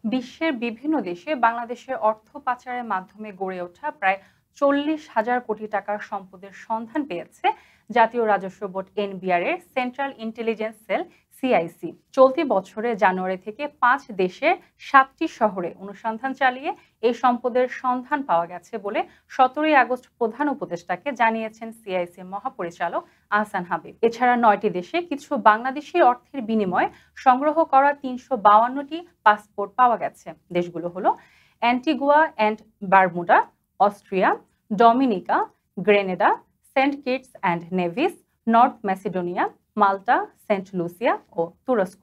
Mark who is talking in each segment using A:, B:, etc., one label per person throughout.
A: বিশ্বের বিভিন্ন দেশে বাংলাদেশের অর্থ পাচারের মাধ্যমে গড়ে ওঠা প্রায় 40,000 কোটি টাকার সম্পদের সন্ধান পেয়েছে জাতীয় রাজস্ব বোর্ড এনবিআর এর সেন্ট্রাল ইন্টেলিজেন্স সেল সিআইসি। চলতি বছরের জানুয়ারি থেকে 5 দেশের 7টি শহরে অনুসন্ধান চালিয়ে এই সম্পদের সন্ধান পাওয়া গেছে বলে 17 আগস্ট প্রধান উপদেষ্টাকে জানিয়েছেন সিআইসির মহাপরিচালক আহসান হাবীব। এছাড়া 9টি দেশে কিছু বাংলাদেশি অর্থের বিনিময়ে সংগ্রহ করা 352টি পাসপোর্ট পাওয়া গেছে। দেশগুলো হলো Antigua and Barbuda, Austria, Dominica, Grenada, Saint Kitts and Nevis, North Macedonia, Malta, Saint Lucia ও তুরস্ক।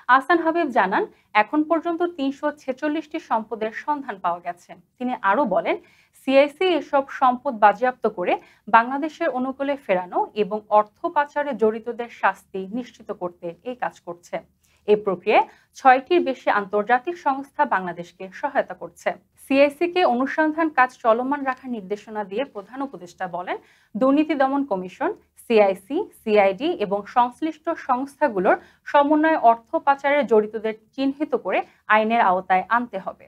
A: আহসান হাবিব জানান, এখন পর্যন্ত 346টি সম্পদের সন্ধান পাওয়া গেছে। তিনি আরও বলেন, সিআইসি এসব সম্পদ বাজেয়াপ্ত করে বাংলাদেশের অনুকূলে ফেরানো এবং অর্থ পাচারে জড়িতদের শাস্তি নিশ্চিত করতে এই কাজ করছে। এই প্রক্রিয়ায় 6টির বেশি আন্তর্জাতিক সংস্থা বাংলাদেশকে সহায়তা করছে। সিআইসিকে অনুসন্ধান কাজ চলমান রাখার নির্দেশনা দিয়ে প্রধান উপদেষ্টা বলেন, দুর্নীতি দমন কমিশন, সিআইসি, সিআইডি এবং সংশ্লিষ্ট সংস্থাগুলোর সমন্বয়ে অর্থ পাচারে জড়িতদের চিহ্নিত করে আইনের আওতায় আনতে হবে।